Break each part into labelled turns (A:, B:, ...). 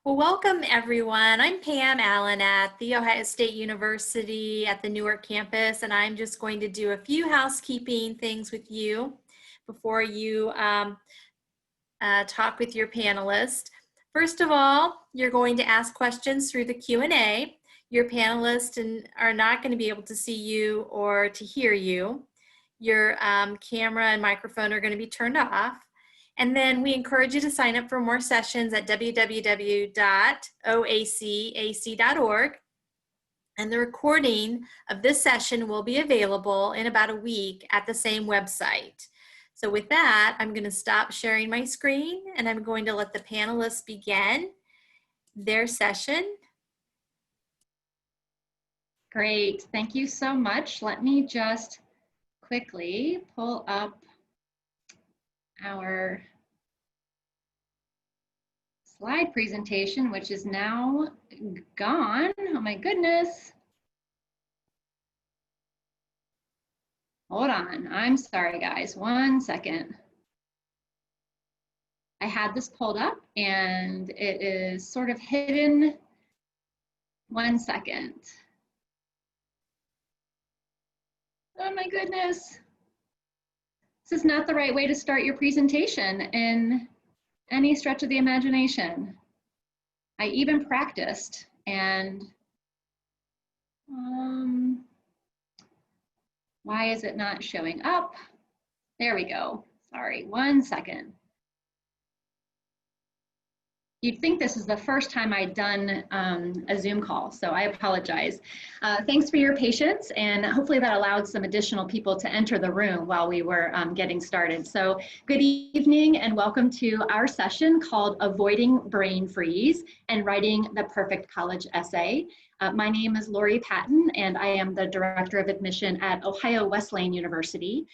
A: Well, welcome everyone. I'm Pam Allen at The Ohio State University at the Newark campus, and I'm just going to do a few housekeeping things with you before you talk with your panelist. First of all, you're going to ask questions through the Q&A. Your panelists are not going to be able to see you or to hear you. Your camera and microphone are going to be turned off. And then we encourage you to sign up for more sessions at www.oacac.org. And the recording of this session will be available in about a week at the same website. So with that, I'm going to stop sharing my screen and I'm going to let the panelists begin their session.
B: Great, thank you so much. Let me just quickly pull up our slide presentation, which is now gone. Oh my goodness. Hold on, I'm sorry guys, 1 second. I had this pulled up and it is sort of hidden. 1 second. Oh my goodness. This is not the right way to start your presentation in any stretch of the imagination. I even practiced and why is it not showing up? There we go. Sorry, 1 second. You'd think this is the first time I'd done a Zoom call, so I apologize. Thanks for your patience, and hopefully that allowed some additional people to enter the room while we were getting started. So good evening and welcome to our session called Avoiding Brain Freeze and Writing the Perfect College Essay. My name is Lori Patton, and I am the Director of Admission at Ohio Wesleyan University.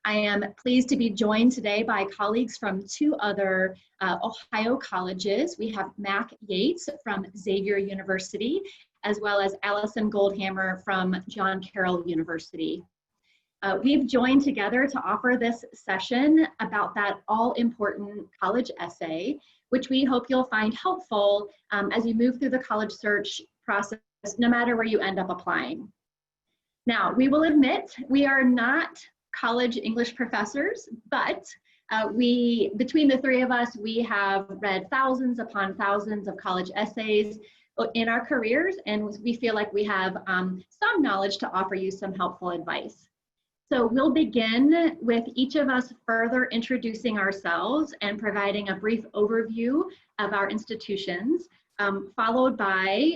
B: I am pleased to be joined today by colleagues from two other Ohio colleges. We have Mac Yates from Xavier University, as well as Alison Goldhamer from John Carroll University. We've joined together to offer this session about that all-important college essay, which we hope you'll find helpful as you move through the college search process, no matter where you end up applying. Now, we will admit we are not college English professors, but between the three of us, we have read thousands upon thousands of college essays in our careers, and we feel like we have some knowledge to offer you some helpful advice. So we'll begin with each of us further introducing ourselves and providing a brief overview of our institutions, followed by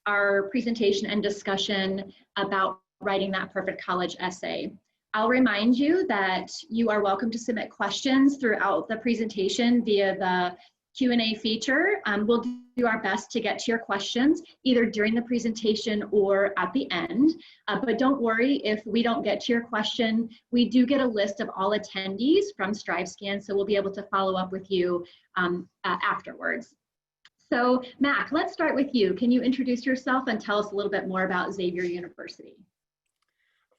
B: our presentation and discussion about writing that perfect college essay. I'll remind you that you are welcome to submit questions throughout the presentation via the Q&A feature. We'll do our best to get to your questions either during the presentation or at the end. But don't worry if we don't get to your question. We do get a list of all attendees from StriveScan, so we'll be able to follow up with you afterwards. So Mac, let's start with you. Can you introduce yourself and tell us a little bit more about Xavier University?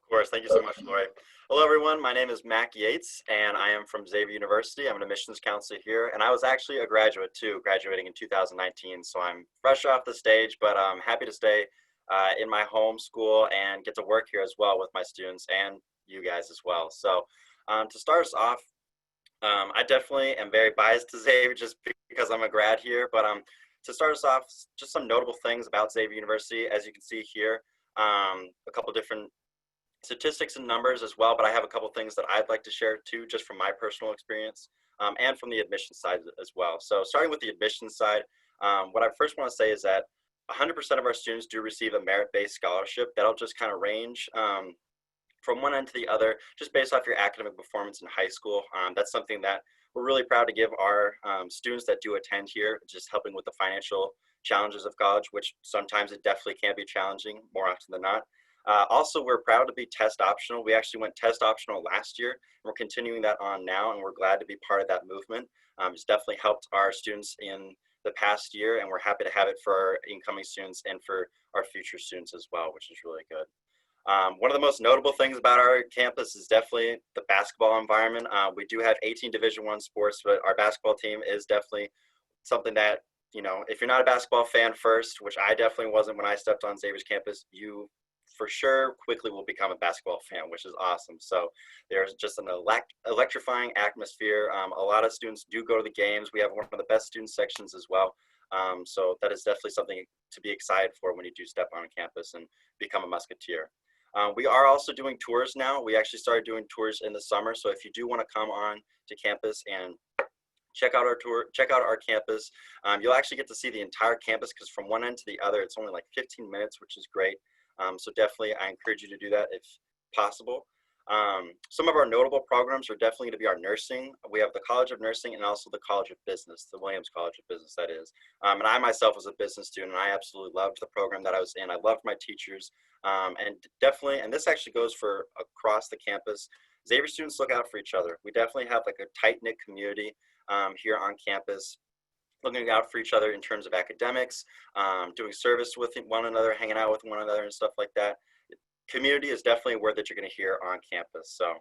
C: Of course, thank you so much, Lori. Hello, everyone. My name is Mac Yates, and I am from Xavier University. I'm an admissions counselor here, and I was actually a graduate too, graduating in 2019. So I'm fresh off the stage, but I'm happy to stay in my home school and get to work here as well with my students and you guys as well. So to start us off, I definitely am very biased to Xavier just because I'm a grad here, but to start us off, just some notable things about Xavier University. As you can see here, a couple different statistics and numbers as well, but I have a couple things that I'd like to share too, just from my personal experience and from the admissions side as well. So starting with the admissions side, what I first want to say is that 100% of our students do receive a merit-based scholarship. That'll just kind of range from one end to the other, just based off your academic performance in high school. That's something that we're really proud to give our students that do attend here, just helping with the financial challenges of college, which sometimes it definitely can be challenging, more often than not. Also, we're proud to be test optional. We actually went test optional last year, and we're continuing that on now, and we're glad to be part of that movement. It's definitely helped our students in the past year, and we're happy to have it for our incoming students and for our future students as well, which is really good. One of the most notable things about our campus is definitely the basketball environment. We do have 18 Division I sports, but our basketball team is definitely something that you know, if you're not a basketball fan first, which I definitely wasn't when I stepped on Xavier's campus, you for sure quickly will become a basketball fan, which is awesome. So there's just an electrifying atmosphere. A lot of students do go to the games. We have one of the best student sections as well. So that is definitely something to be excited for when you do step on campus and become a Musketeer. We are also doing tours now. We actually started doing tours in the summer. So if you do want to come on to campus and check out our tour, check out our campus, you'll actually get to see the entire campus, because from one end to the other, it's only like 15 minutes, which is great. So definitely, I encourage you to do that if possible. Some of our notable programs are definitely going to be our nursing. We have the College of Nursing and also the College of Business, the Williams College of Business, that is. And I myself was a business student, and I absolutely loved the program that I was in. I loved my teachers, and definitely, and this actually goes for across the campus, Xavier students look out for each other. We definitely have like a tight-knit community here on campus, looking out for each other in terms of academics, doing service with one another, hanging out with one another and stuff like that. Community is definitely a word that you're going to hear on campus. So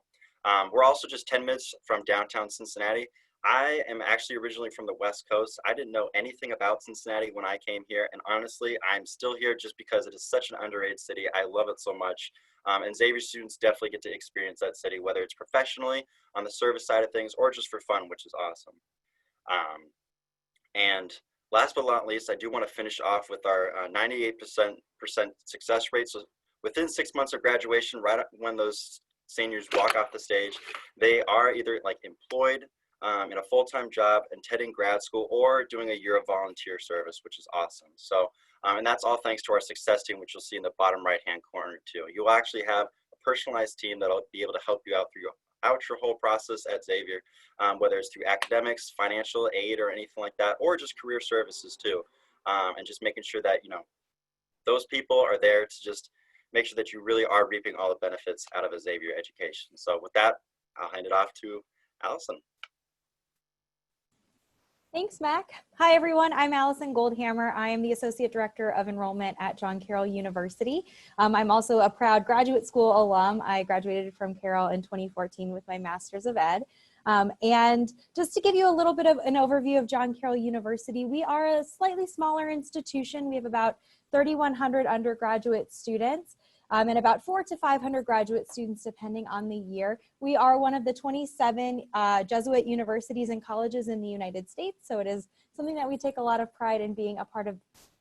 C: we're also just 10 minutes from downtown Cincinnati. I am actually originally from the West Coast. I didn't know anything about Cincinnati when I came here. And honestly, I'm still here just because it is such an underrated city. I love it so much. And Xavier students definitely get to experience that city, whether it's professionally on the service side of things or just for fun, which is awesome. And last but not least, I do want to finish off with our 98% success rate. So within 6 months of graduation, right when those seniors walk off the stage, they are either like employed in a full-time job, attending grad school, or doing a year of volunteer service, which is awesome. So, and that's all thanks to our success team, which you'll see in the bottom right-hand corner too. You'll actually have a personalized team that'll be able to help you out through your whole process at Xavier, whether it's through academics, financial aid, or anything like that, or just career services too, and just making sure that, you know, those people are there to just make sure that you really are reaping all the benefits out of a Xavier education. So with that, I'll hand it off to Alison.
D: Thanks, Mac. Hi, everyone. I'm Alison Goldhamer. I am the Associate Director of Enrollment at John Carroll University. I'm also a proud graduate school alum. I graduated from Carroll in 2014 with my Master's of Ed. And just to give you a little bit of an overview of John Carroll University, we are a slightly smaller institution. We have about 3,100 undergraduate students. And about 400 to 500 graduate students, depending on the year. We are one of the 27 Jesuit universities and colleges in the United States, so it is something that we take a lot of pride in being a part of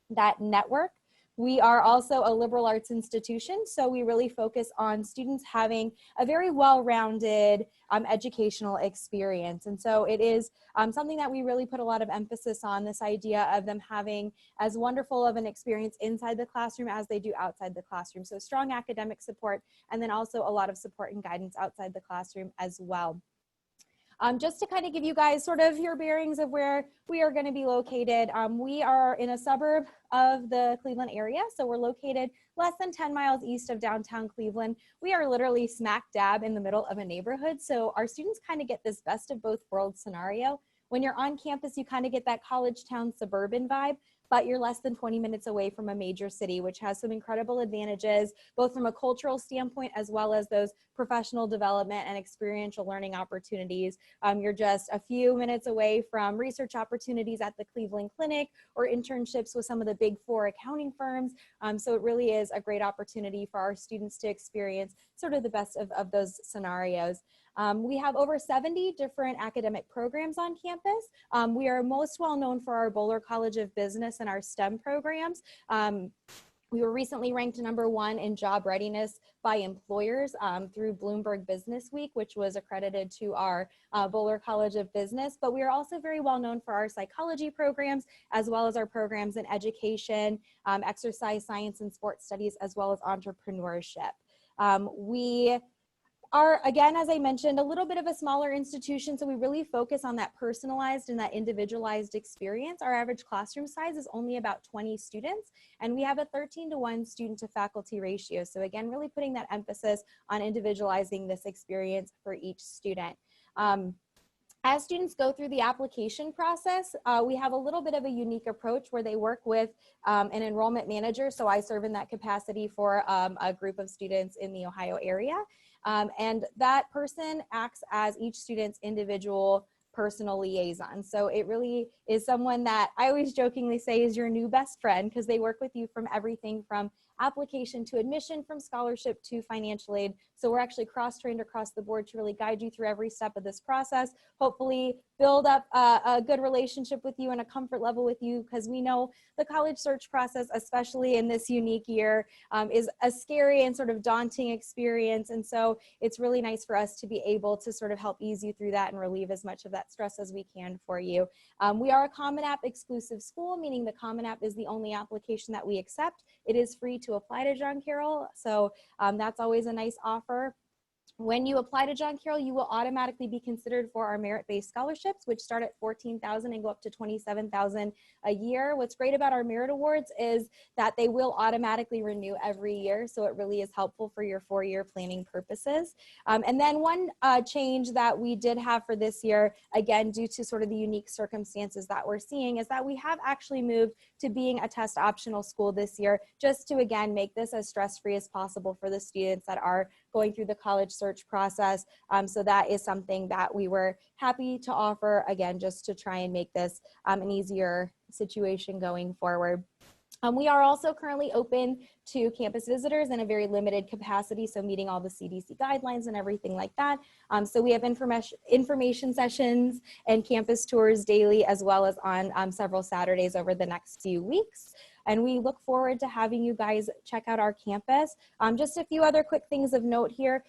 D: that network. We are also a liberal arts institution, so we really focus on students having a very well-rounded educational experience. And so it is something that we really put a lot of emphasis on, this idea of them having as wonderful of an experience inside the classroom as they do outside the classroom. So strong academic support, and then also a lot of support and guidance outside the classroom as well. Just to kind of give you guys sort of your bearings of where we are going to be located, we are in a suburb of the Cleveland area. So we're located less than 10 miles east of downtown Cleveland. We are literally smack dab in the middle of a neighborhood. So our students kind of get this best of both worlds scenario. When you're on campus, you kind of get that college town suburban vibe, but you're less than 20 minutes away from a major city, which has some incredible advantages, both from a cultural standpoint, as well as those professional development and experiential learning opportunities. You're just a few minutes away from research opportunities at the Cleveland Clinic or internships with some of the big 4 accounting firms. So it really is a great opportunity for our students to experience sort of the best of those scenarios. We have over 70 different academic programs on campus. We are most well known for our Boler College of Business and our STEM programs. We were recently ranked #1 in job readiness by employers through Bloomberg Business Week, which was accredited to our Boler College of Business. But we are also very well known for our psychology programs, as well as our programs in education, exercise science and sports studies, as well as entrepreneurship. We are, again, as I mentioned, a little bit of a smaller institution, so we really focus on that personalized and that individualized experience. Our average classroom size is only about 20 students, and we have a 13-to-1 student to faculty ratio. So again, really putting that emphasis on individualizing this experience for each student. As students go through the application process, we have a little bit of a unique approach where they work with an enrollment manager. So I serve in that capacity for a group of students in the Ohio area. And that person acts as each student's individual personal liaison. So it really is someone that I always jokingly say is your new best friend, because they work with you from everything from application to admission, from scholarship to financial aid. So we're actually cross-trained across the board to really guide you through every step of this process, hopefully build up a good relationship with you and a comfort level with you, because we know the college search process, especially in this unique year, is a scary and sort of daunting experience. And so it's really nice for us to be able to sort of help ease you through that and relieve as much of that stress as we can for you. We are a Common App exclusive school, meaning the Common App is the only application that we accept. It is free to apply to John Carroll, so that's always a nice offer. When you apply to John Carroll, you will automatically be considered for our merit-based scholarships, which start at $14,000 and go up to $27,000 a year. What's great about our merit awards is that they will automatically renew every year, so it really is helpful for your 4-year planning purposes. And then one change that we did have for this year, again, due to sort of the unique circumstances that we're seeing, is that we have actually moved to being a test optional school this year, just to, again, make this as stress-free as possible for the students that are going through the college search process. So that is something that we were happy to offer, again, just to try and make this an easier situation going forward. We are also currently open to campus visitors in a very limited capacity, so meeting all the CDC guidelines and everything like that. So we have information sessions and campus tours daily, as well as on several Saturdays over the next few weeks. And we look forward to having you guys check out our campus. Just a few other quick things of note here.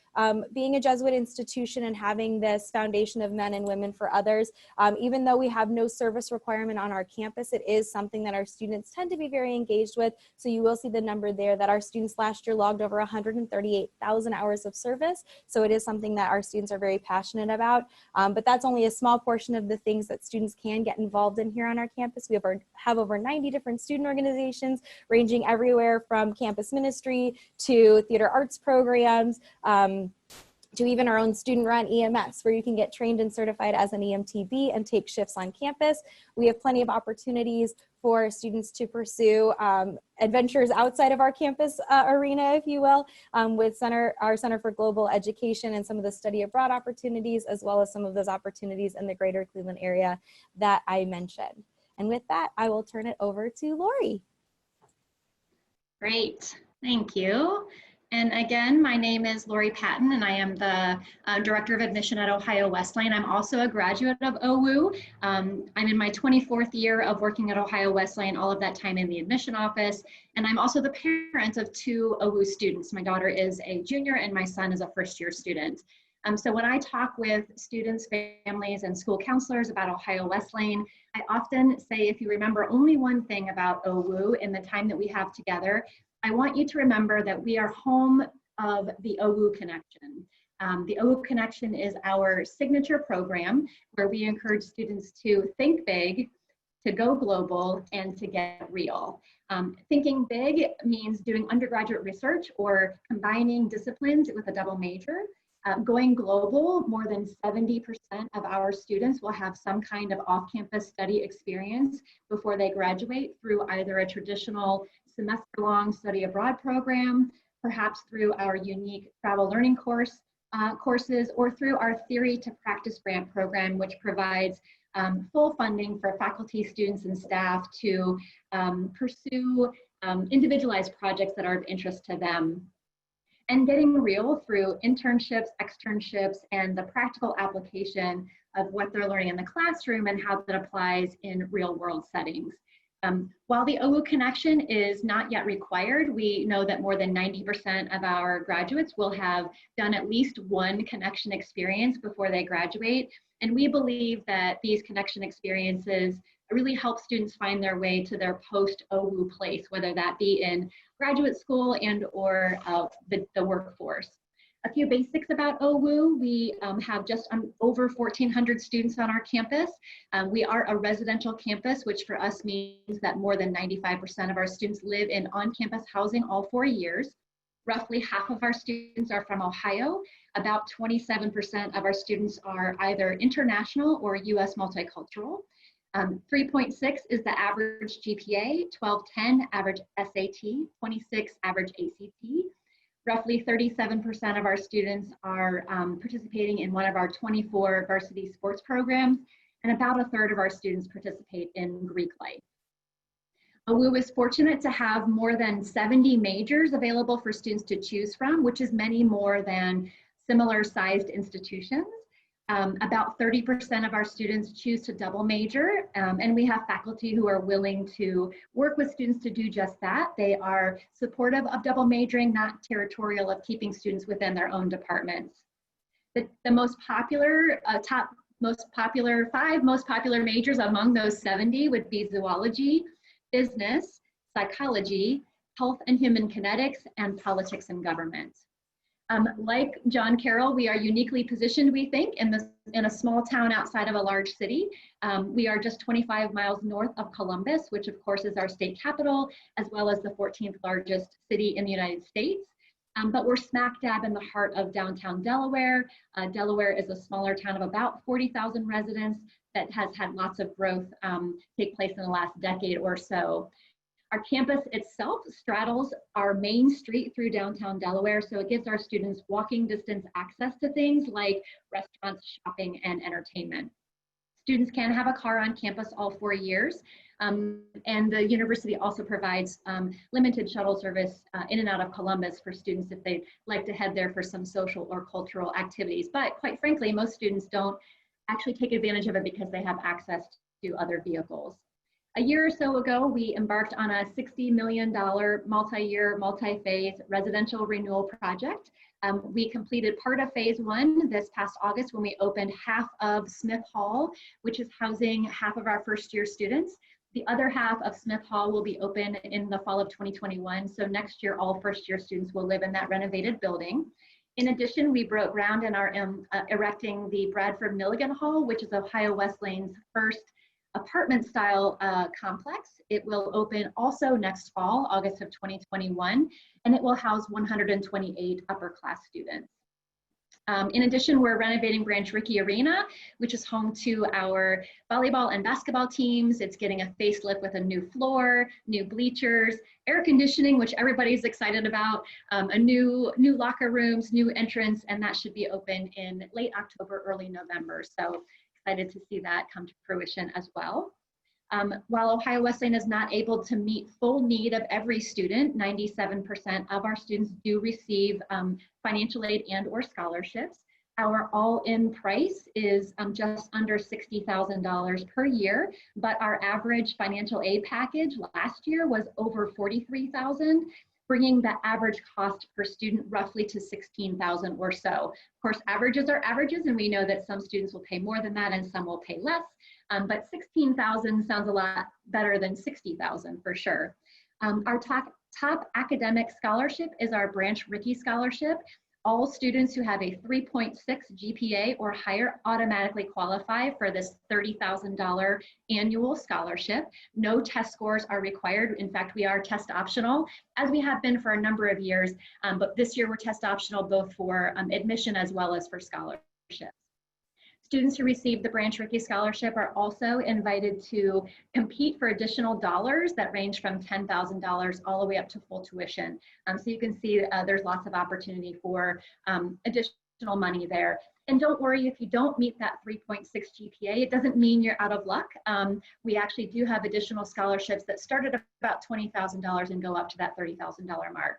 D: Being a Jesuit institution and having this foundation of men and women for others, even though we have no service requirement on our campus, it is something that our students tend to be very engaged with. So you will see the number there that our students last year logged over 138,000 hours of service. So it is something that our students are very passionate about. But that's only a small portion of the things that students can get involved in here on our campus. We have over 90 different student organizations, ranging everywhere from campus ministry to theater arts programs, to even our own student-run EMS, where you can get trained and certified as an EMTB and take shifts on campus. We have plenty of opportunities for students to pursue adventures outside of our campus arena, if you will, with our Center for Global Education and some of the study abroad opportunities, as well as some of those opportunities in the greater Cleveland area that I mentioned. And with that, I will turn it over to Lori.
B: Great, thank you. And again, my name is Lori Patton, and I am the Director of Admission at Ohio Wesleyan. I'm also a graduate of OWU. I'm in my 24th year of working at Ohio Wesleyan, all of that time in the admission office. And I'm also the parent of 2 OWU students. My daughter is a junior and my son is a first-year student. So when I talk with students, families, and school counselors about Ohio Wesleyan, I often say, if you remember only one thing about OWU in the time that we have together, I want you to remember that we are home of the OWU Connection. The OWU Connection is our signature program where we encourage students to think big, to go global, and to get real. Thinking big means doing undergraduate research or combining disciplines with a double major. Going global, more than 70% of our students will have some kind of off-campus study experience before they graduate through either a traditional semester-long study abroad program, perhaps through our unique travel learning courses, or through our Theory to Practice grant program, which provides full funding for faculty, students, and staff to pursue individualized projects that are of interest to them. And getting real through internships, externships, and the practical application of what they're learning in the classroom and how that applies in real world settings. While the OWU Connection is not yet required, we know that more than 90% of our graduates will have done at least one connection experience before they graduate. And we believe that these connection experiences really help students find their way to their post-OWU place, whether that be in graduate school and or the workforce. A few basics about OWU. We have just over 1,400 students on our campus. We are a residential campus, which for us means that more than 95% of our students live in on-campus housing all 4 years. Roughly half of our students are from Ohio. About 27% of our students are either international or US multicultural. 3.6 is the average GPA, 12.10 average SAT, 26 average ACT. Roughly 37% of our students are participating in one of our 24 varsity sports programs, and about a third of our students participate in Greek life. OU was fortunate to have more than 70 majors available for students to choose from, which is many more than similar sized institutions. About 30% of our students choose to double major, and we have faculty who are willing to work with students to do just that. They are supportive of double majoring, not territorial of keeping students within their own departments. The most popular, five most popular majors among those 70 would be zoology, business, psychology, health and human kinetics, and politics and government. Like John Carroll, we are uniquely positioned, we think, in a small town outside of a large city. We are just 25 miles north of Columbus, which of course is our state capital, as well as the 14th largest city in the United States. But we're smack dab in the heart of downtown Delaware. Delaware is a smaller town of about 40,000 residents that has had lots of growth take place in the last decade or so. Our campus itself straddles our main street through downtown Delaware, so it gives our students walking distance access to things like restaurants, shopping, and entertainment. Students can have a car on campus all 4 years, and the university also provides limited shuttle service in and out of Columbus for students if they'd like to head there for some social or cultural activities. But quite frankly, most students don't actually take advantage of it because they have access to other vehicles. A year or so ago, we embarked on a $60 million multi-year, multi-phase residential renewal project. We completed part of phase 1 this past August when we opened half of Smith Hall, which is housing half of our first-year students. The other half of Smith Hall will be open in the fall of 2021. So next year, all first-year students will live in that renovated building. In addition, we broke ground and are erecting the Bradford Milligan Hall, which is Ohio Wesleyan's first apartment style complex. It will open also next fall, August of 2021, and it will house 128 upper class students. In addition, we're renovating Branch Rickey Arena, which is home to our volleyball and basketball teams. It's getting a facelift with a new floor, new bleachers, air conditioning, which everybody's excited about, a new locker rooms, new entrance, and that should be open in late October, early November. So excited to see that come to fruition as well. While Ohio Wesleyan is not able to meet full need of every student, 97% of our students do receive financial aid and or scholarships. Our all-in price is just under $60,000 per year, but our average financial aid package last year was over $43,000, bringing the average cost per student roughly to $16,000 or so. Of course, averages are averages, and we know that some students will pay more than that and some will pay less, but $16,000 sounds a lot better than $60,000 for sure. Our top academic scholarship is our Branch Rickey Scholarship. All students who have a 3.6 GPA or higher automatically qualify for this $30,000 annual scholarship. No test scores are required. In fact, we are test optional, as we have been for a number of years, but this year we're test optional both for admission as well as for scholarships. Students who receive the Branch Rickey Scholarship are also invited to compete for additional dollars that range from $10,000 all the way up to full tuition. So you can see there's lots of opportunity for additional money there. And don't worry if you don't meet that 3.6 GPA, it doesn't mean you're out of luck. We actually do have additional scholarships that start at about $20,000 and go up to that $30,000 mark.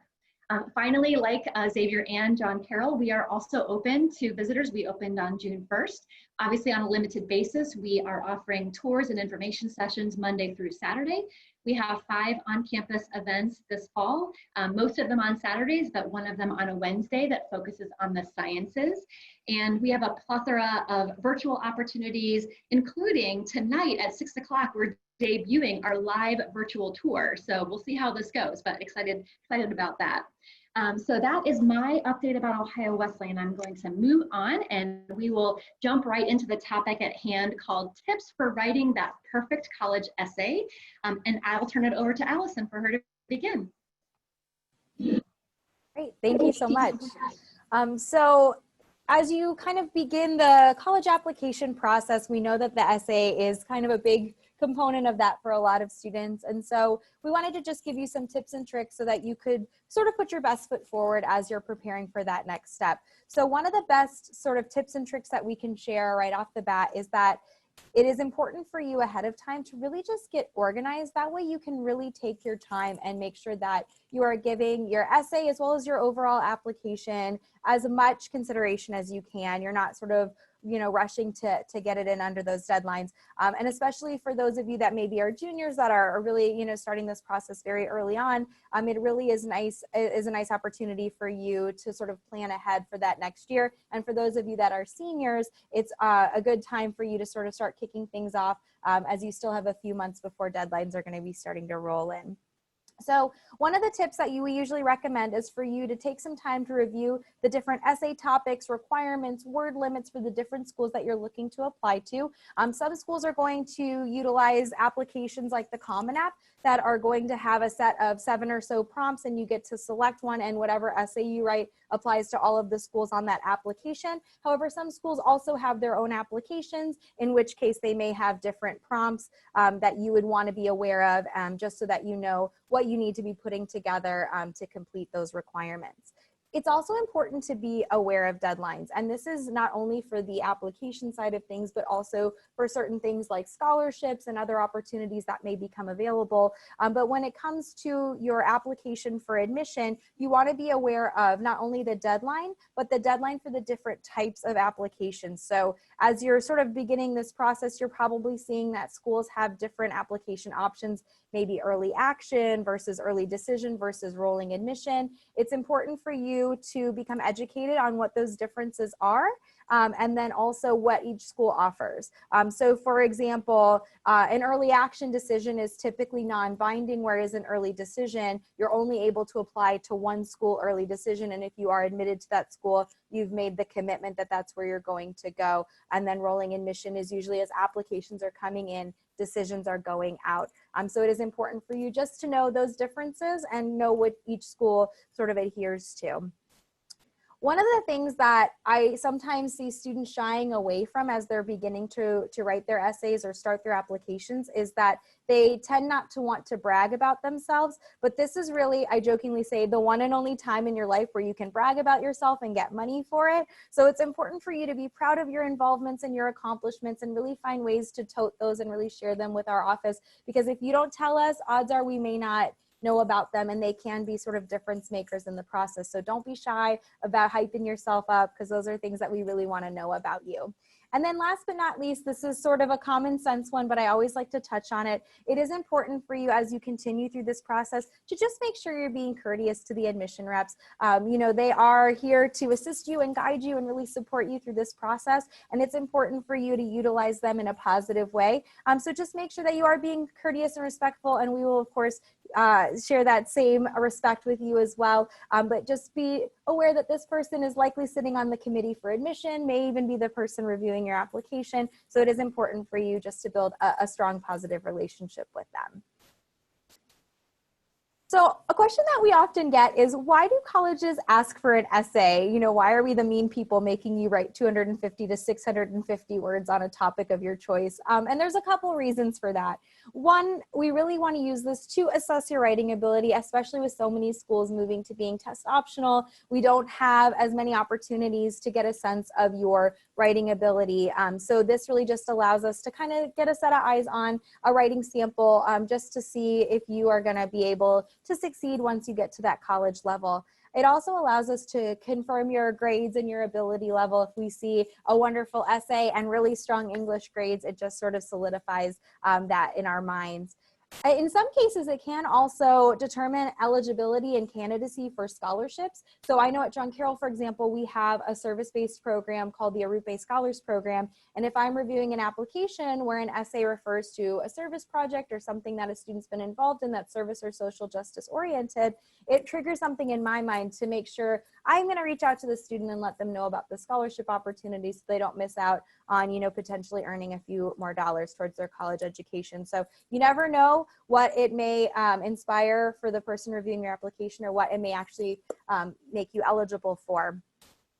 B: Finally, like Xavier and John Carroll, we are also open to visitors. We opened on June 1st. Obviously on a limited basis, we are offering tours and information sessions Monday through Saturday. We have 5 on-campus events this fall, most of them on Saturdays, but one of them on a Wednesday that focuses on the sciences. And we have a plethora of virtual opportunities, including tonight at 6 o'clock, we're debuting our live virtual tour. So we'll see how this goes, but excited about that. So that is my update about Ohio Wesleyan. I'm going to move on and we will jump right into the topic at hand called Tips for Writing That Perfect College Essay. And I'll turn it over to Allison for her to begin.
D: Great, thank you so much. So as you kind of begin the college application process, we know that the essay is kind of a big component of that for a lot of students. And so we wanted to just give you some tips and tricks so that you could sort of put your best foot forward as you're preparing for that next step. So one of the best sort of tips and tricks that we can share right off the bat is that it is important for you ahead of time to really just get organized. That way you can really take your time and make sure that you are giving your essay as well as your overall application as much consideration as you can. You're not sort of, you know, rushing to get it in under those deadlines. And especially for those of you that maybe are juniors that are really, you know, starting this process very early on, it really is a nice opportunity for you to sort of plan ahead for that next year. And for those of you that are seniors, it's a good time for you to sort of start kicking things off as you still have a few months before deadlines are going to be starting to roll in. So one of the tips that we usually recommend is for you to take some time to review the different essay topics, requirements, word limits for the different schools that you're looking to apply to. Some schools are going to utilize applications like the Common App that are going to have a set of 7 or so prompts, and you get to select one, and whatever essay you write applies to all of the schools on that application. However, some schools also have their own applications, in which case they may have different prompts that you would want to be aware of, just so that you know what you need to be putting together to complete those requirements. It's also important to be aware of deadlines. And this is not only for the application side of things, but also for certain things like scholarships and other opportunities that may become available. But when it comes to your application for admission, you want to be aware of not only the deadline, but the deadline for the different types of applications. So as you're sort of beginning this process, you're probably seeing that schools have different application options, maybe early action versus early decision versus rolling admission. It's important for you to become educated on what those differences are, and then also what each school offers. So for example, an early action decision is typically non-binding, whereas an early decision, you're only able to apply to one school early decision. And if you are admitted to that school, you've made the commitment that that's where you're going to go. And then rolling admission is usually as applications are coming in, decisions are going out. So it is important for you just to know those differences and know what each school sort of adheres to. One of the things that I sometimes see students shying away from as they're beginning to write their essays or start their applications is that they tend not to want to brag about themselves. But this is really, I jokingly say, the one and only time in your life where you can brag about yourself and get money for it. So it's important for you to be proud of your involvements and your accomplishments and really find ways to tote those and really share them with our office. Because if you don't tell us, odds are we may not know about them, and they can be sort of difference makers in the process. So don't be shy about hyping yourself up, because those are things that we really want to know about you. And then last but not least, this is sort of a common sense one, but I always like to touch on it. It is important for you as you continue through this process to just make sure you're being courteous to the admission reps. You know, they are here to assist you and guide you and really support you through this process. And it's important for you to utilize them in a positive way. So just make sure that you are being courteous and respectful, and we will, of course, share that same respect with you as well. But just be aware that this person is likely sitting on the committee for admission, may even be the person reviewing your application. So it is important for you just to build a strong positive relationship with them. So a question that we often get is, why do colleges ask for an essay? You know, why are we the mean people making you write 250 to 650 words on a topic of your choice? And there's a couple reasons for that. One, we really want to use this to assess your writing ability, especially with so many schools moving to being test optional. We don't have as many opportunities to get a sense of your writing ability. So this really just allows us to kind of get a set of eyes on a writing sample, just to see if you are going to be able to succeed once you get to that college level. It also allows us to confirm your grades and your ability level. If we see a wonderful essay and really strong English grades, it just sort of solidifies that in our minds. In some cases, it can also determine eligibility and candidacy for scholarships. So I know at John Carroll, for example, we have a service-based program called the Arupe Scholars Program. And if I'm reviewing an application where an essay refers to a service project or something that a student's been involved in that's service or social justice oriented, it triggers something in my mind to make sure I'm going to reach out to the student and let them know about the scholarship opportunities so they don't miss out on, you know, potentially earning a few more dollars towards their college education. So you never know what it may inspire for the person reviewing your application, or what it may actually make you eligible for.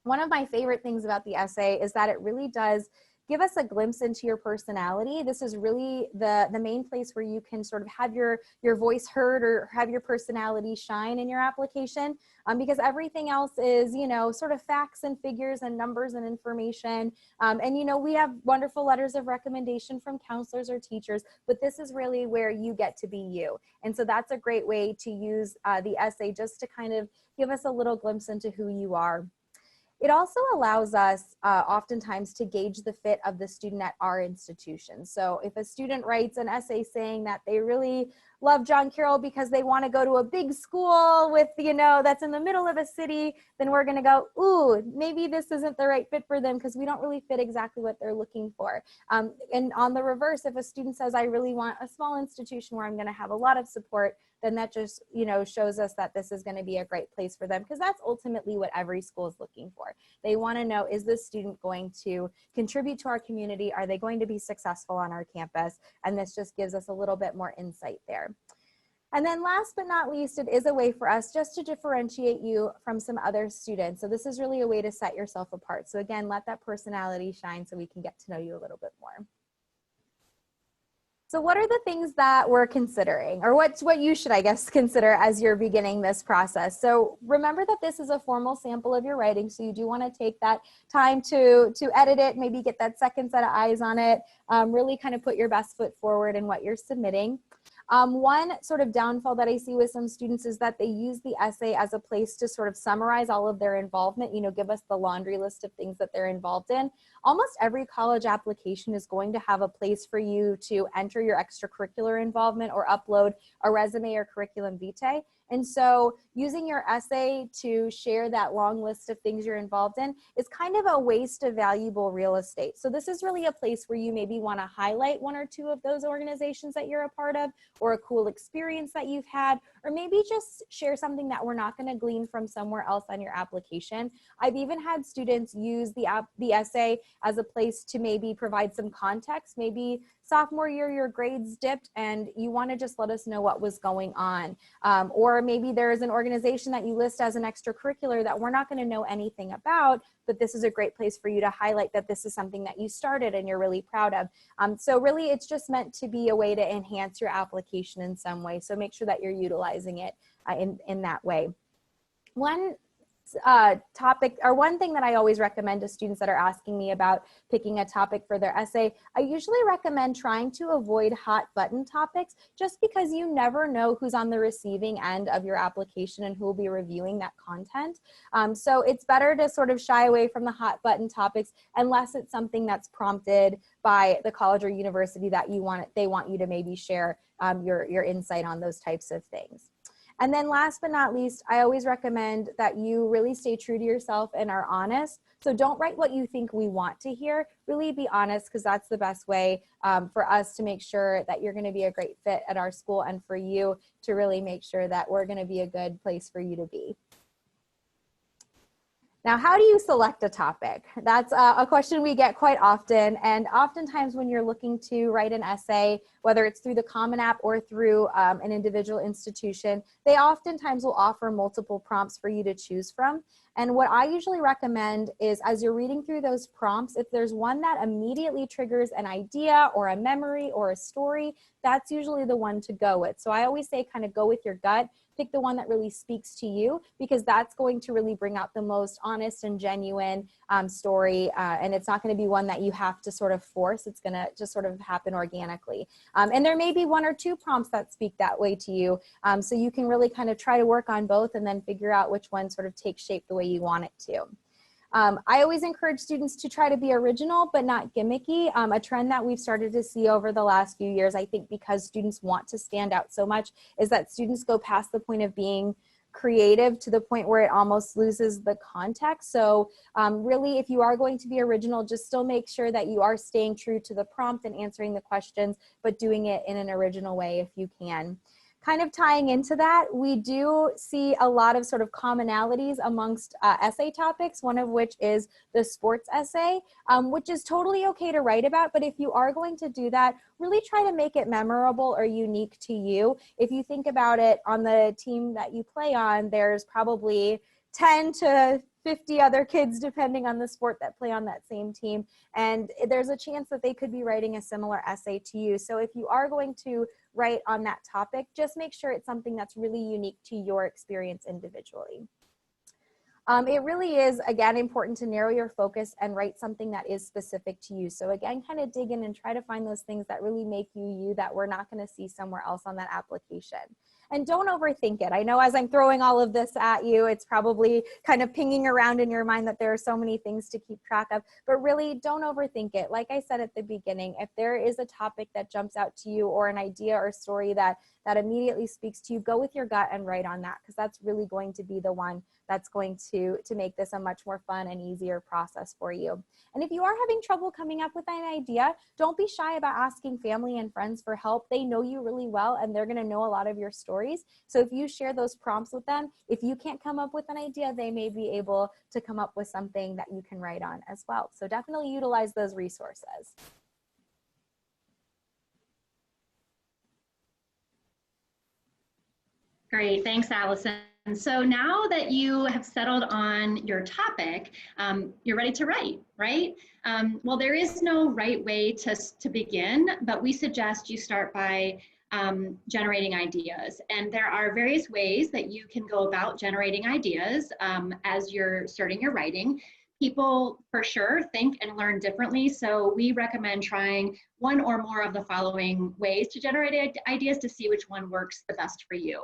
D: One of my favorite things about the essay is that it really does give us a glimpse into your personality. This is really the main place where you can sort of have your voice heard or have your personality shine in your application, because everything else is, you know, sort of facts and figures and numbers and information. And, you know, we have wonderful letters of recommendation from counselors or teachers, but this is really where you get to be you. And so that's a great way to use the essay, just to kind of give us a little glimpse into who you are. It also allows us oftentimes to gauge the fit of the student at our institution. So if a student writes an essay saying that they really love John Carroll because they want to go to a big school with, you know, that's in the middle of a city, then we're going to go, ooh, maybe this isn't the right fit for them because we don't really fit exactly what they're looking for. And on the reverse, if a student says, I really want a small institution where I'm going to have a lot of support, then that just, you know, shows us that this is going to be a great place for them, because that's ultimately what every school is looking for. They want to know, is this student going to contribute to our community? Are they going to be successful on our campus? And this just gives us a little bit more insight there. And then last but not least, it is a way for us just to differentiate you from some other students. So this is really a way to set yourself apart. So again, let that personality shine so we can get to know you a little bit more. So what are the things that we're considering, or what you should, I guess, consider as you're beginning this process? So remember that this is a formal sample of your writing, so you do want to take that time to edit it, maybe get that second set of eyes on it, really kind of put your best foot forward in what you're submitting. One sort of downfall that I see with some students is that they use the essay as a place to sort of summarize all of their involvement, you know, give us the laundry list of things that they're involved in. Almost every college application is going to have a place for you to enter your extracurricular involvement or upload a resume or curriculum vitae. And so using your essay to share that long list of things you're involved in is kind of a waste of valuable real estate. So this is really a place where you maybe want to highlight one or two of those organizations that you're a part of, or a cool experience that you've had, or maybe just share something that we're not going to glean from somewhere else on your application. I've even had students use the essay as a place to maybe provide some context. Maybe sophomore year, your grades dipped and you want to just let us know what was going on. Or maybe there's an organization that you list as an extracurricular that we're not going to know anything about, but this is a great place for you to highlight that this is something that you started and you're really proud of. So really, it's just meant to be a way to enhance your application in some way. So make sure that you're utilizing it in that way. One topic, or one thing that I always recommend to students that are asking me about picking a topic for their essay, I usually recommend trying to avoid hot button topics, just because you never know who's on the receiving end of your application and who will be reviewing that content. So it's better to sort of shy away from the hot button topics unless it's something that's prompted by the college or university that they want you to maybe share your insight on those types of things. And then last but not least, I always recommend that you really stay true to yourself and are honest. So don't write what you think we want to hear. Really be honest, because that's the best way for us to make sure that you're going to be a great fit at our school, and for you to really make sure that we're going to be a good place for you to be. Now, how do you select a topic? That's a question we get quite often. And oftentimes when you're looking to write an essay, whether it's through the Common App or through an individual institution, they oftentimes will offer multiple prompts for you to choose from. And what I usually recommend is, as you're reading through those prompts, if there's one that immediately triggers an idea or a memory or a story, that's usually the one to go with. So I always say kind of go with your gut. Pick the one that really speaks to you, because that's going to really bring out the most honest and genuine story. And it's not going to be one that you have to sort of force. It's going to just sort of happen organically. And there may be one or two prompts that speak that way to you. So you can really kind of try to work on both and then figure out which one sort of takes shape the way you want it to. I always encourage students to try to be original, but not gimmicky. A trend that we've started to see over the last few years, I think because students want to stand out so much, is that students go past the point of being creative to the point where it almost loses the context. So really, if you are going to be original, just still make sure that you are staying true to the prompt and answering the questions, but doing it in an original way if you can. Kind of tying into that, we do see a lot of sort of commonalities amongst essay topics, one of which is the sports essay, which is totally okay to write about. But if you are going to do that, really try to make it memorable or unique to you. If you think about it, on the team that you play on, there's probably 10 to 50 other kids, depending on the sport, that play on that same team. And there's a chance that they could be writing a similar essay to you. So if you are going to write on that topic, just make sure it's something that's really unique to your experience individually. It really is, again, important to narrow your focus and write something that is specific to you. So again, kind of dig in and try to find those things that really make you you, that we're not going to see somewhere else on that application. And don't overthink it. I know as I'm throwing all of this at you, it's probably kind of pinging around in your mind that there are so many things to keep track of, but really don't overthink it. Like I said at the beginning, if there is a topic that jumps out to you, or an idea or story that immediately speaks to you, go with your gut and write on that, because that's really going to be the one that's going to make this a much more fun and easier process for you. And if you are having trouble coming up with an idea, don't be shy about asking family and friends for help. They know you really well, and they're going to know a lot of your stories. So if you share those prompts with them, if you can't come up with an idea, they may be able to come up with something that you can write on as well. So definitely utilize those resources.
B: Great, thanks, Allison. So now that you have settled on your topic, you're ready to write, right? Well, there is no right way to begin, but we suggest you start by generating ideas. And there are various ways that you can go about generating ideas as you're starting your writing. People for sure think and learn differently, so we recommend trying one or more of the following ways to generate ideas to see which one works the best for you.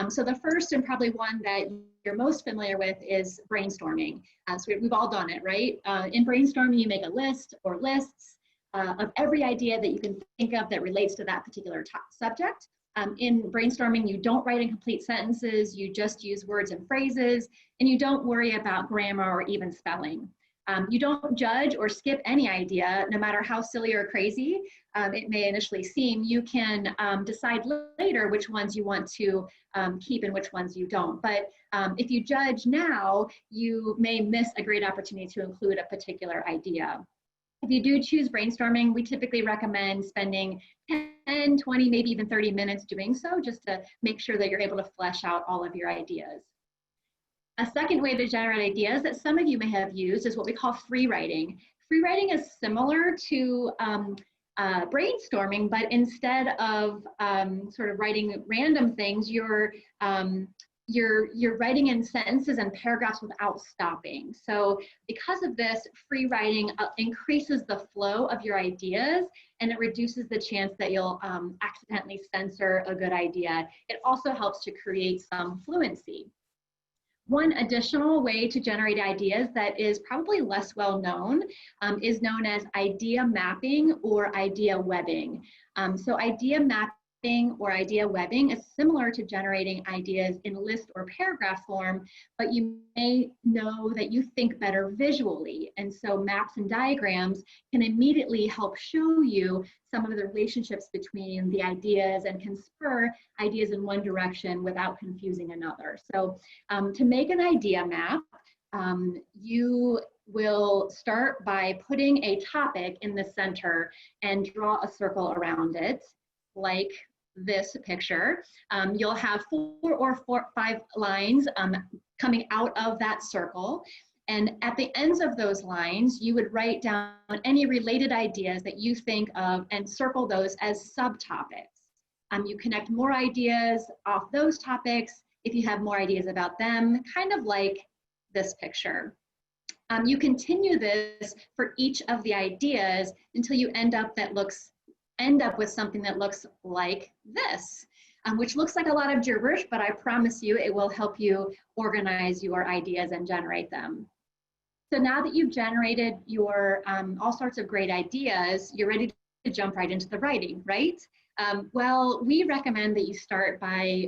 B: So the first, and probably one that you're most familiar with, is brainstorming. So we've all done it, right? In brainstorming, you make a list or lists of every idea that you can think of that relates to that particular subject. In brainstorming, you don't write in complete sentences, you just use words and phrases, and you don't worry about grammar or even spelling. You don't judge or skip any idea, no matter how silly or crazy it may initially seem. You can decide later which ones you want to keep and which ones you don't. But if you judge now, you may miss a great opportunity to include a particular idea. If you do choose brainstorming, we typically recommend spending 10, 20, maybe even 30 minutes doing so, just to make sure that you're able to flesh out all of your ideas. A second way to generate ideas that some of you may have used is what we call free writing. Free writing is similar to brainstorming, but instead of sort of writing random things, you're writing in sentences and paragraphs without stopping. So because of this, free writing increases the flow of your ideas, and it reduces the chance that you'll accidentally censor a good idea. It also helps to create some fluency. One additional way to generate ideas that is probably less well known is known as idea mapping or idea webbing. So idea mapping or idea webbing is similar to generating ideas in list or paragraph form, but you may know that you think better visually. And so maps and diagrams can immediately help show you some of the relationships between the ideas and can spur ideas in one direction without confusing another. So to make an idea map, you will start by putting a topic in the center and draw a circle around it, like this picture. You'll have 4 or 5 lines coming out of that circle. And at the ends of those lines, you would write down any related ideas that you think of and circle those as subtopics. You connect more ideas off those topics if you have more ideas about them, kind of like this picture. You continue this for each of the ideas until you end up with something that looks like this, which looks like a lot of gibberish, but I promise you it will help you organize your ideas and generate them. So now that you've generated your all sorts of great ideas, you're ready to jump right into the writing, right? Well, we recommend that you start by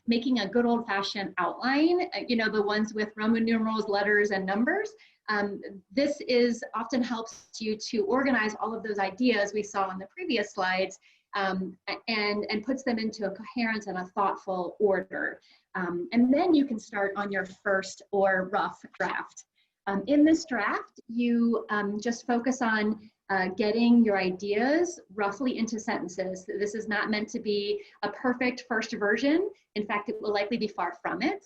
B: making a good old-fashioned outline, the ones with Roman numerals, letters, and numbers. This often helps you to organize all of those ideas we saw on the previous slides and puts them into a coherent and a thoughtful order. And then you can start on your first or rough draft. In this draft, you just focus on getting your ideas roughly into sentences. This is not meant to be a perfect first version. In fact, it will likely be far from it.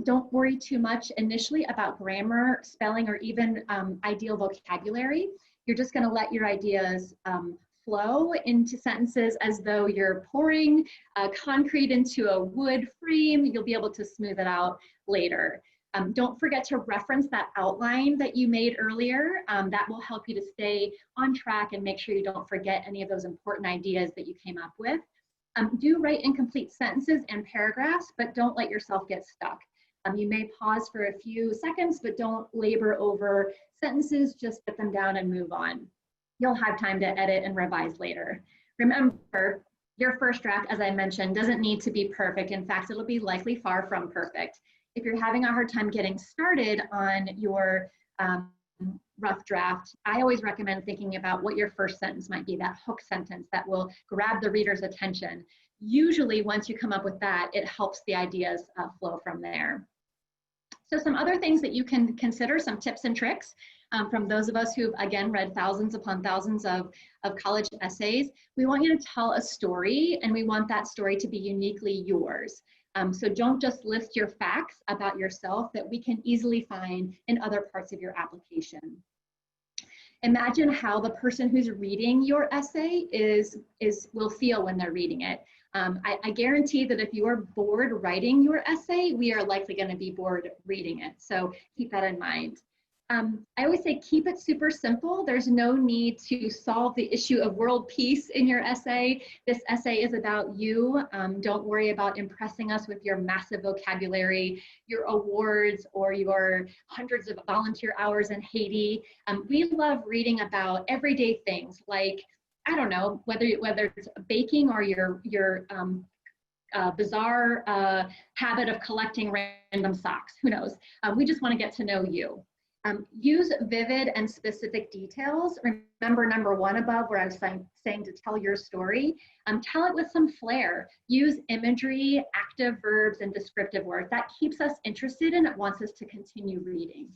B: Don't worry too much initially about grammar, spelling, or even ideal vocabulary. You're just going to let your ideas flow into sentences as though you're pouring concrete into a wood frame. You'll be able to smooth it out later. Don't forget to reference that outline that you made earlier. That will help you to stay on track and make sure you don't forget any of those important ideas that you came up with. Do write incomplete sentences and paragraphs, but don't let yourself get stuck. You may pause for a few seconds, but don't labor over sentences, just get them down and move on. You'll have time to edit and revise later. Remember, your first draft, as I mentioned, doesn't need to be perfect. In fact, it'll be likely far from perfect. If you're having a hard time getting started on your rough draft, I always recommend thinking about what your first sentence might be, that hook sentence that will grab the reader's attention. Usually, once you come up with that, it helps the ideas flow from there. So some other things that you can consider, some tips and tricks from those of us who've, again, read thousands upon thousands of college essays. We want you to tell a story, and we want that story to be uniquely yours. So don't just list your facts about yourself that we can easily find in other parts of your application. Imagine how the person who's reading your essay will feel when they're reading it. I guarantee that if you are bored writing your essay, we are likely going to be bored reading it. So keep that in mind. I always say keep it super simple. There's no need to solve the issue of world peace in your essay. This essay is about you. Don't worry about impressing us with your massive vocabulary, your awards, or your hundreds of volunteer hours in Haiti. We love reading about everyday things like, I don't know, whether it's baking or your bizarre habit of collecting random socks. Who knows? We just want to get to know you. Use vivid and specific details. Remember number one above where I was saying to tell your story. Tell it with some flair. Use imagery, active verbs, and descriptive words. That keeps us interested and it wants us to continue reading.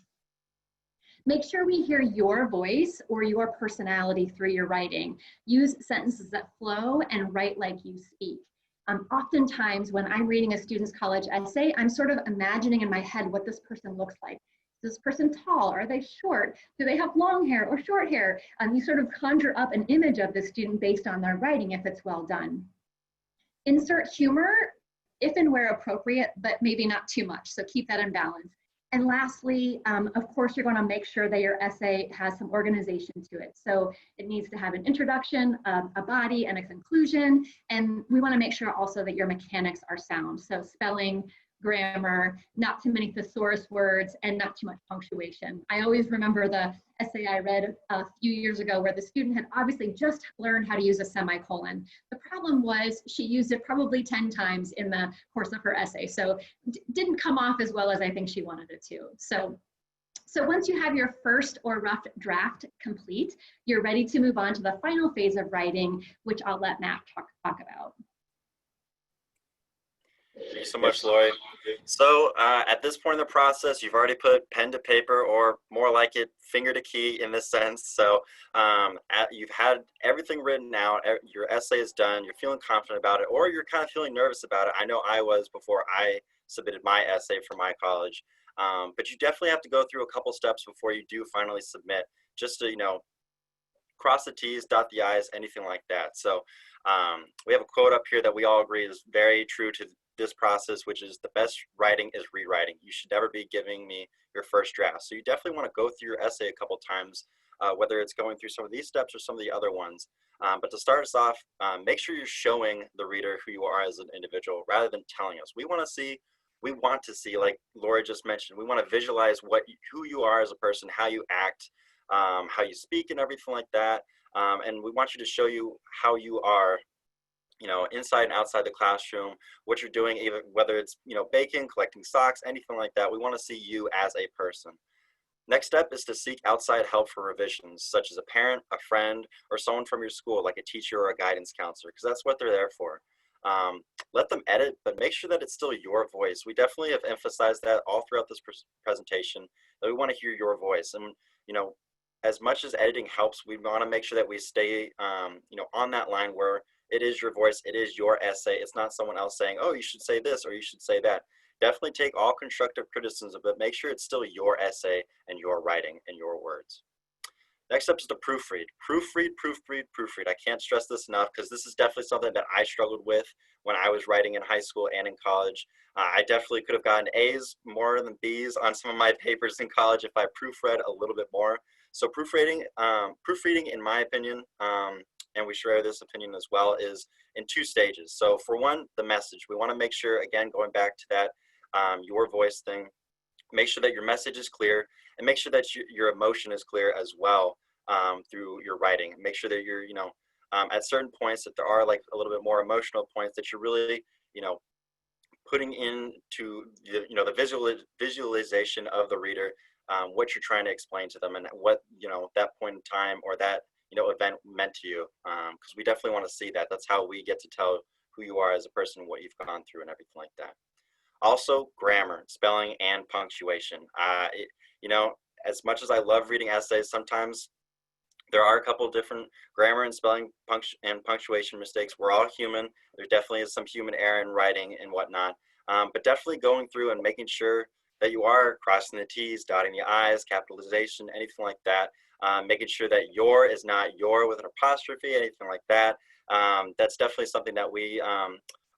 B: Make sure we hear your voice or your personality through your writing. Use sentences that flow and write like you speak. Oftentimes when I'm reading a student's college essay, I'm sort of imagining in my head what this person looks like. Is this person tall? Are they short? Do they have long hair or short hair? You sort of conjure up an image of the student based on their writing if it's well done. Insert humor if and where appropriate, but maybe not too much. So keep that in balance. And lastly, of course, you're going to make sure that your essay has some organization to it. So it needs to have an introduction, a body, and a conclusion. And we want to make sure also that your mechanics are sound. So spelling, grammar, not too many thesaurus words, and not too much punctuation. I always remember the essay I read a few years ago where the student had obviously just learned how to use a semicolon. The problem was she used it probably 10 times in the course of her essay, so didn't come off as well as I think she wanted it to. So once you have your first or rough draft complete, you're ready to move on to the final phase of writing, which I'll let Matt talk about.
C: Thank you so much, Lori. So at this point in the process, you've already put pen to paper, or more like it, finger to key in this sense. So you've had everything written out, your essay is done, you're feeling confident about it, or you're kind of feeling nervous about it. I know I was before I submitted my essay for my college. But you definitely have to go through a couple steps before you do finally submit, just to, cross the T's, dot the I's, anything like that. So we have a quote up here that we all agree is very true to this process, which is the best writing is rewriting. You should never be giving me your first draft. So you definitely want to go through your essay a couple times, whether it's going through some of these steps or some of the other ones. But to start us off, make sure you're showing the reader who you are as an individual rather than telling us. We want to see, like Laura just mentioned, we want to visualize who you are as a person, how you act, how you speak and everything like that. And we want you to show you how you are, inside and outside the classroom, what you're doing, even whether it's, baking, collecting socks, anything like that. We want to see you as a person. Next step is to seek outside help for revisions, such as a parent, a friend, or someone from your school, like a teacher or a guidance counselor, because that's what they're there for. Let them edit, but make sure that it's still your voice. We definitely have emphasized that all throughout this presentation, that we want to hear your voice. And, as much as editing helps, we want to make sure that we stay, on that line where it is your voice, it is your essay. It's not someone else saying, oh, you should say this or you should say that. Definitely take all constructive criticism, but make sure it's still your essay and your writing and your words. Next up is the proofread. Proofread, proofread, proofread. I can't stress this enough because this is definitely something that I struggled with when I was writing in high school and in college. I definitely could have gotten A's more than B's on some of my papers in college if I proofread a little bit more. So proofreading, in my opinion, and we share this opinion as well, is in 2 stages. So for one, the message. We want to make sure, again, going back to that your voice thing, make sure that your message is clear and make sure that your emotion is clear as well through your writing. Make sure that you're, at certain points that there are like a little bit more emotional points that you're really, putting into the visualization of the reader, what you're trying to explain to them and what, that point in time or that, event meant to you. Because we definitely want to see that. That's how we get to tell who you are as a person, what you've gone through and everything like that. Also, grammar, spelling, and punctuation. As much as I love reading essays, sometimes there are a couple of different grammar and spelling and punctuation mistakes. We're all human. There definitely is some human error in writing and whatnot. But definitely going through and making sure that you are crossing the T's, dotting the I's, capitalization, anything like that. Making sure that your is not your with an apostrophe, anything like that. That's definitely something that we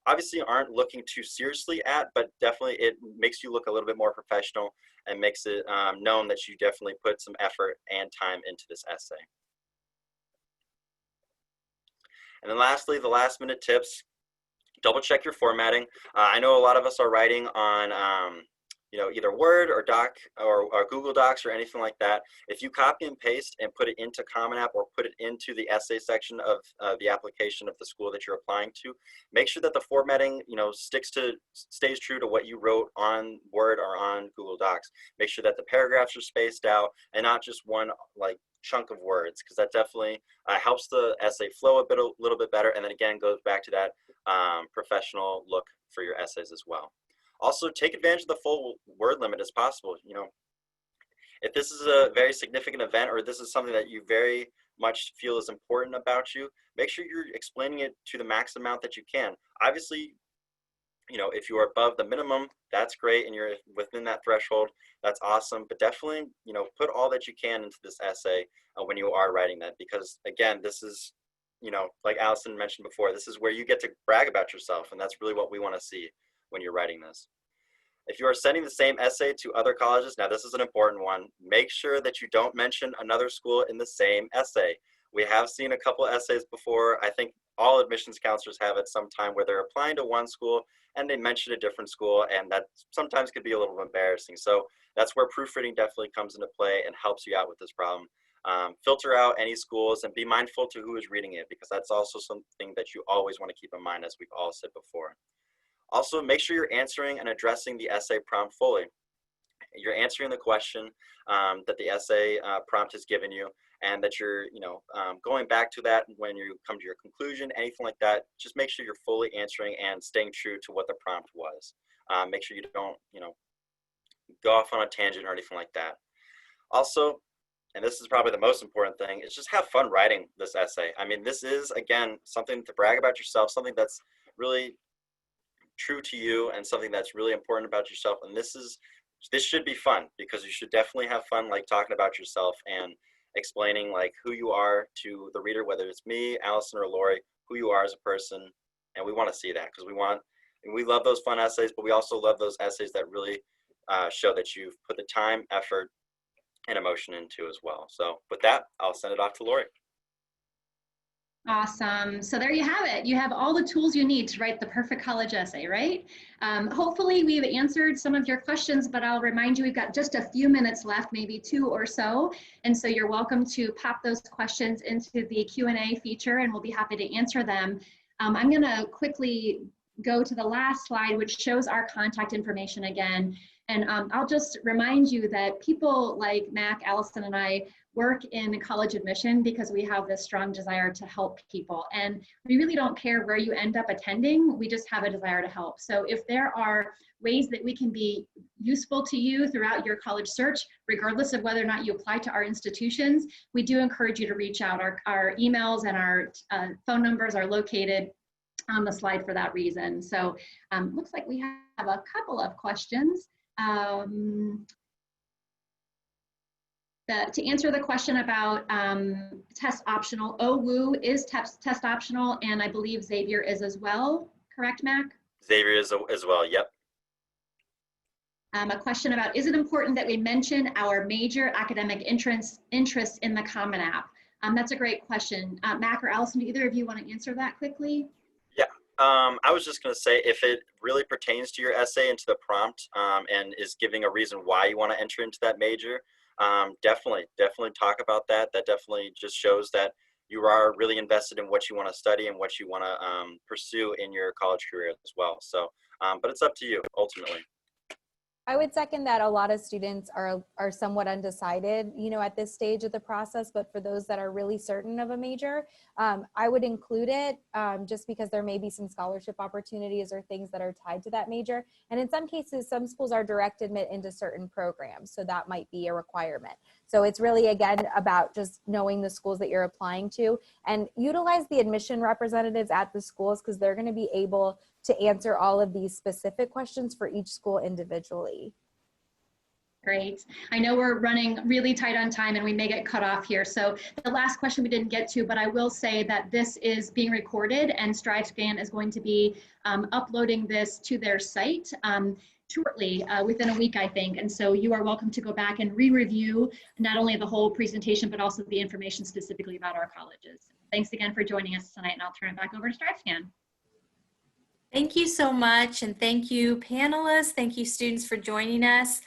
C: obviously aren't looking too seriously at, but definitely it makes you look a little bit more professional and makes it known that you definitely put some effort and time into this essay. And then lastly, the last minute tips, double check your formatting. I know a lot of us are writing on either Word or Doc or Google Docs or anything like that. If you copy and paste and put it into Common App or put it into the essay section of the application of the school that you're applying to, make sure that the formatting, stays true to what you wrote on Word or on Google Docs. Make sure that the paragraphs are spaced out and not just one chunk of words, because that definitely helps the essay flow a little bit better, and then again goes back to that professional look for your essays as well. Also, take advantage of the full word limit as possible. If this is a very significant event or this is something that you very much feel is important about you, make sure you're explaining it to the max amount that you can. Obviously, if you are above the minimum, that's great, and you're within that threshold, that's awesome. But definitely, put all that you can into this essay when you are writing that, because again, this is, like Alison mentioned before, this is where you get to brag about yourself, and that's really what we want to see when you're writing this. If you are sending the same essay to other colleges, now this is an important one, make sure that you don't mention another school in the same essay. We have seen a couple essays before. I think all admissions counselors have at some time where they're applying to one school and they mention a different school, and that sometimes could be a little embarrassing. So that's where proofreading definitely comes into play and helps you out with this problem. Filter out any schools and be mindful to who is reading it, because that's also something that you always want to keep in mind, as we've all said before. Also, make sure you're answering and addressing the essay prompt fully. You're answering the question that the essay prompt has given you, and that you're, going back to that when you come to your conclusion, anything like that. Just make sure you're fully answering and staying true to what the prompt was. Make sure you don't, go off on a tangent or anything like that. Also, and this is probably the most important thing, is just have fun writing this essay. I mean, this is, again, something to brag about yourself, something that's really true to you and something that's really important about yourself. And this should be fun, because you should definitely have fun talking about yourself and explaining who you are to the reader, whether it's me, Alison, or Lori, who you are as a person. And we want to see that, because we love those fun essays, but we also love those essays that really show that you've put the time, effort, and emotion into as well. So with that, I'll send it off to Lori.
B: Awesome. So there you have it. You have all the tools you need to write the perfect college essay, right? Hopefully we've answered some of your questions, but I'll remind you we've got just a few minutes left, maybe 2 or so. And so you're welcome to pop those questions into the Q&A feature, and we'll be happy to answer them. I'm going to quickly go to the last slide, which shows our contact information again. And I'll just remind you that people like Mac, Allison, and I, work in college admission because we have this strong desire to help people. And we really don't care where you end up attending, we just have a desire to help. So if there are ways that we can be useful to you throughout your college search, regardless of whether or not you apply to our institutions, we do encourage you to reach out. Our emails and our phone numbers are located on the slide for that reason. So looks like we have a couple of questions. To answer the question about test optional, OWU is test optional, and I believe Xavier is as well, correct, Mac?
C: Xavier is as well, yep.
B: A question about, is it important that we mention our major academic interests in the Common App? That's a great question. Mac or Allison, do either of you want to answer that quickly?
C: Yeah, I was just going to say, if it really pertains to your essay and to the prompt and is giving a reason why you want to enter into that major, definitely talk about that. That definitely just shows that you are really invested in what you want to study and what you want to pursue in your college career as well. So, but it's up to you ultimately.
D: I would second that. A lot of students are somewhat undecided, you know, at this stage of the process, but for those that are really certain of a major, I would include it just because there may be some scholarship opportunities or things that are tied to that major. And in some cases, some schools are direct admit into certain programs, so that might be a requirement. So it's really, again, about just knowing the schools that you're applying to, and utilize the admission representatives at the schools because they're going to be able to answer all of these specific questions for each school individually.
B: Great. I know we're running really tight on time and we may get cut off here. So the last question we didn't get to, but I will say that this is being recorded and StriveScan is going to be uploading this to their site shortly, within a week, I think. And so you are welcome to go back and re-review not only the whole presentation, but also the information specifically about our colleges. Thanks again for joining us tonight, and I'll turn it back over to StriveScan.
A: Thank you so much, and thank you panelists, thank you students for joining us.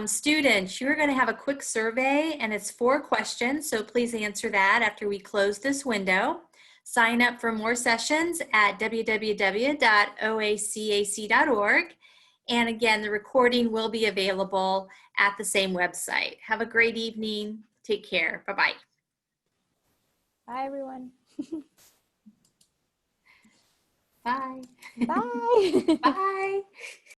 A: Students, you're going to have a quick survey and it's 4 questions, so please answer that after we close this window. Sign up for more sessions at www.oacac.org, and again, the recording will be available at the same website. Have a great evening. Take care. Bye-bye.
D: Bye, everyone.
A: Bye.
D: Bye.
A: Bye.